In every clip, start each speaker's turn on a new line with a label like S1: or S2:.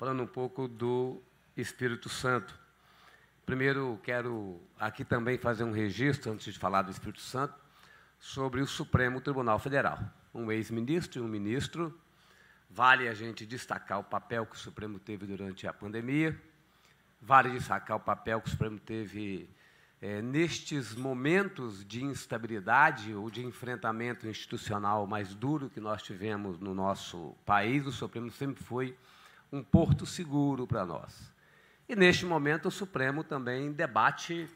S1: falando um pouco do Espírito Santo. Primeiro, quero aqui também fazer um registro, antes de falar do Espírito Santo, sobre o Supremo Tribunal Federal. Um ex-ministro e um ministro. Vale a gente destacar o papel que o Supremo teve durante a pandemia, vale destacar o papel que o Supremo teve nestes momentos de instabilidade ou de enfrentamento institucional mais duro que nós tivemos no nosso país. O Supremo sempre foi um porto seguro para nós. E, neste momento, o Supremo também debate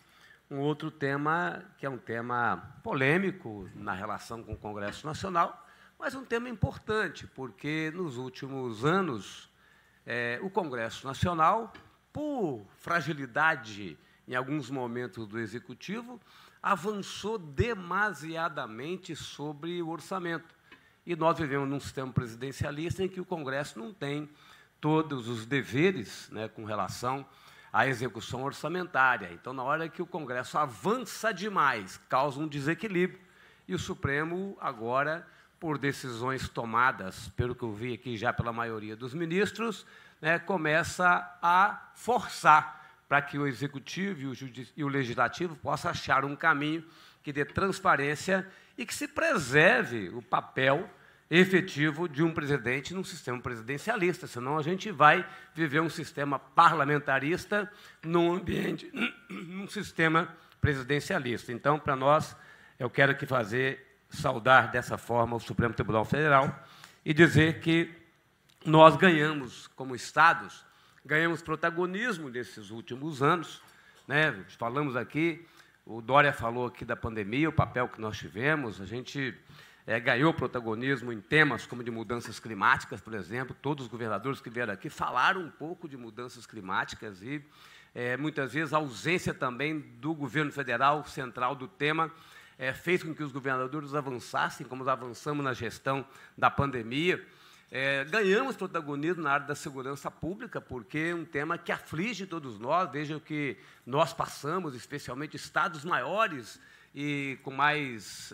S1: um outro tema, que é um tema polêmico na relação com o Congresso Nacional, mas um tema importante, porque, nos últimos anos, o Congresso Nacional, por fragilidade em alguns momentos do Executivo, avançou demasiadamente sobre o orçamento. E nós vivemos num sistema presidencialista em que o Congresso não tem todos os deveres, né, com relação à execução orçamentária. Então, na hora que o Congresso avança demais, causa um desequilíbrio, e o Supremo, agora, por decisões tomadas, pelo que eu vi aqui já pela maioria dos ministros, né, começa a forçar para que o Executivo e o Legislativo possam achar um caminho que dê transparência e que se preserve o papel efetivo de um presidente num sistema presidencialista, senão a gente vai viver um sistema parlamentarista num sistema presidencialista. Então, para nós, eu quero aqui saudar dessa forma o Supremo Tribunal Federal e dizer que nós ganhamos, como Estados, ganhamos protagonismo nesses últimos anos, né? Falamos aqui, o Dória falou aqui da pandemia, o papel que nós tivemos, a gente ganhou protagonismo em temas como de mudanças climáticas, por exemplo. Todos os governadores que vieram aqui falaram um pouco de mudanças climáticas e, muitas vezes, a ausência também do governo federal central do tema fez com que os governadores avançassem, como nós avançamos na gestão da pandemia. Ganhamos protagonismo na área da segurança pública, porque é um tema que aflige todos nós. Vejam que nós passamos, especialmente estados maiores e com mais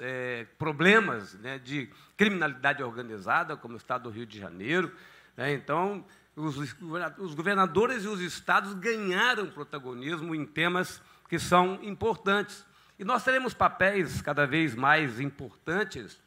S1: problemas, né, de criminalidade organizada, como o estado do Rio de Janeiro, né? Então, os governadores e os estados ganharam protagonismo em temas que são importantes. E nós teremos papéis cada vez mais importantes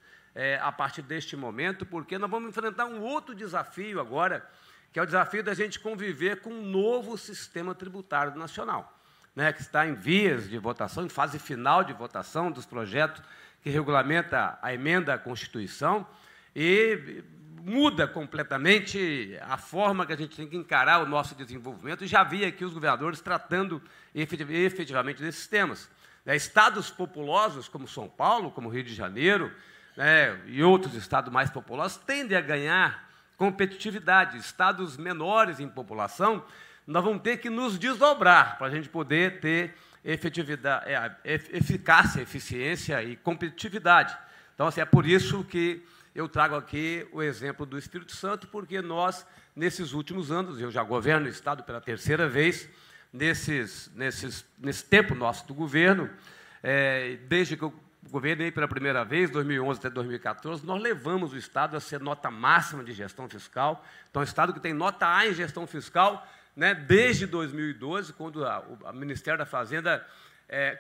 S1: a partir deste momento, porque nós vamos enfrentar um outro desafio agora, que é o desafio da gente conviver com um novo sistema tributário nacional, né, que está em vias de votação, em fase final de votação dos projetos que regulamenta a emenda à Constituição e muda completamente a forma que a gente tem que encarar o nosso desenvolvimento. E já vi aqui os governadores tratando efetivamente desses temas. Estados populosos, como São Paulo, como Rio de Janeiro, né, e outros estados mais populosos, tendem a ganhar competitividade. Estados menores em população, nós vamos ter que nos desdobrar para a gente poder ter efetividade, eficácia, eficiência e competitividade. Então, assim, é por isso que eu trago aqui o exemplo do Espírito Santo, porque nós, nesses últimos anos, eu já governo o Estado pela terceira vez, nesse tempo nosso do governo, desde que eu governei pela primeira vez, 2011 até 2014, nós levamos o Estado a ser nota máxima de gestão fiscal. Então, o Estado que tem nota A em gestão fiscal, né, desde 2012, quando o Ministério da Fazenda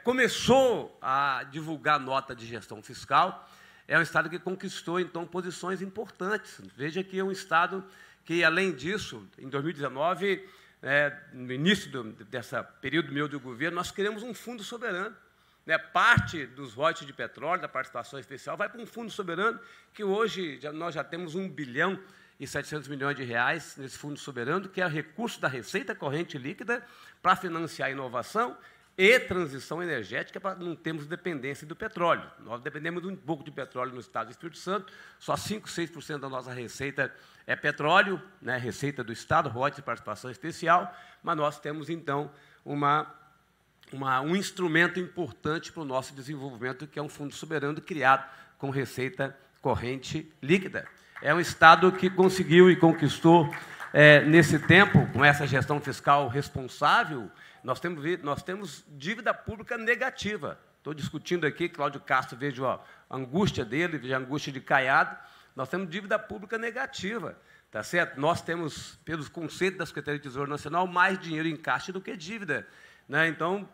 S1: começou a divulgar nota de gestão fiscal, é um Estado que conquistou, então, posições importantes. Veja que é um Estado que, além disso, em 2019, no início desse período meu de governo, nós queremos um fundo soberano. Parte dos royalties de petróleo, da participação especial, vai para um fundo soberano, que hoje nós já temos 1 bilhão e 700 milhões de reais nesse fundo soberano, que é recurso da receita corrente líquida para financiar a inovação e transição energética, para não termos dependência do petróleo. Nós dependemos de um pouco de petróleo no estado do Espírito Santo, só 5, 6% da nossa receita é petróleo, né, receita do Estado, royalties de participação especial, mas nós temos, então, um instrumento importante para o nosso desenvolvimento, que é um fundo soberano criado com receita corrente líquida. É um Estado que conseguiu e conquistou, nesse tempo, com essa gestão fiscal responsável, nós temos dívida pública negativa. Estou discutindo aqui, Cláudio Castro, vejo a angústia dele, vejo a angústia de Caiado, nós temos dívida pública negativa, tá certo? Nós temos, pelos conceitos da Secretaria de Tesouro Nacional, mais dinheiro em caixa do que dívida, né? Então,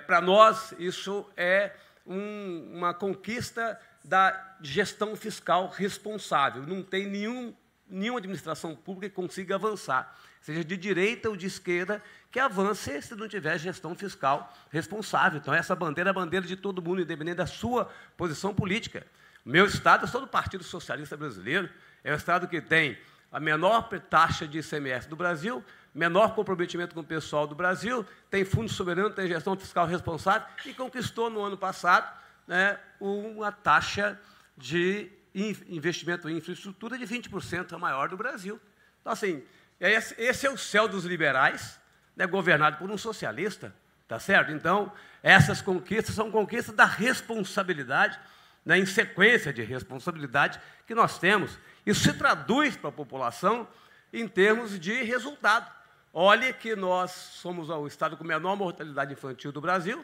S1: para nós, isso é uma conquista da gestão fiscal responsável. Não tem nenhuma administração pública que consiga avançar, seja de direita ou de esquerda, que avance se não tiver gestão fiscal responsável. Então, essa bandeira é a bandeira de todo mundo, independente da sua posição política. O meu estado, eu sou do Partido Socialista Brasileiro, é o estado que tem a menor taxa de ICMS do Brasil, menor comprometimento com o pessoal do Brasil, tem fundo soberano, tem gestão fiscal responsável e conquistou no ano passado, né, uma taxa de investimento em infraestrutura de 20% a maior do Brasil. Então, assim, esse é o céu dos liberais, né, governado por um socialista, tá certo? Então, essas conquistas são conquistas da responsabilidade, né, em sequência de responsabilidade que nós temos. Isso se traduz para a população em termos de resultado. Olhe que nós somos o estado com menor mortalidade infantil do Brasil,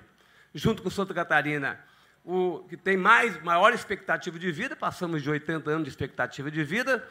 S1: junto com Santa Catarina, o que tem maior expectativa de vida, passamos de 80 anos de expectativa de vida.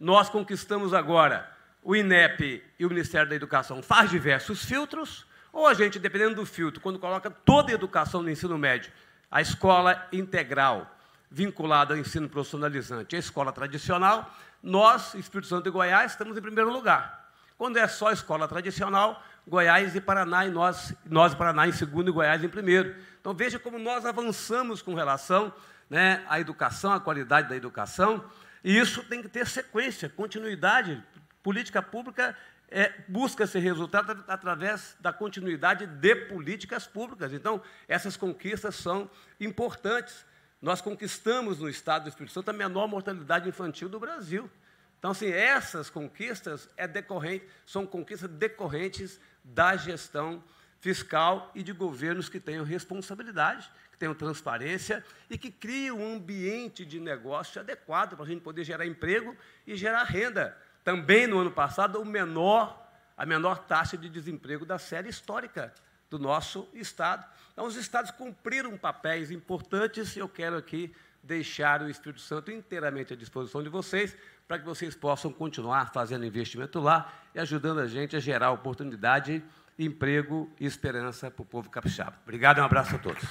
S1: Nós conquistamos agora, o INEP e o Ministério da Educação faz diversos filtros, ou a gente, dependendo do filtro, quando coloca toda a educação no ensino médio, a escola integral, vinculada ao ensino profissionalizante, a escola tradicional, nós, Espírito Santo e Goiás, estamos em primeiro lugar. Quando é só escola tradicional, Goiás e Paraná, e nós e Paraná em segundo e Goiás em primeiro. Então, veja como nós avançamos com relação, né, à educação, à qualidade da educação, e isso tem que ter sequência, continuidade. Política pública busca esse resultado através da continuidade de políticas públicas. Então, essas conquistas são importantes. Nós conquistamos no estado do Espírito Santo a menor mortalidade infantil do Brasil. Então, assim, essas conquistas são conquistas decorrentes da gestão fiscal e de governos que tenham responsabilidade, que tenham transparência e que criem um ambiente de negócio adequado para a gente poder gerar emprego e gerar renda. Também, no ano passado, a menor taxa de desemprego da série histórica do nosso estado. Então, os estados cumpriram papéis importantes e eu quero aqui deixar o Espírito Santo inteiramente à disposição de vocês, para que vocês possam continuar fazendo investimento lá e ajudando a gente a gerar oportunidade, emprego e esperança para o povo capixaba. Obrigado e um abraço a todos.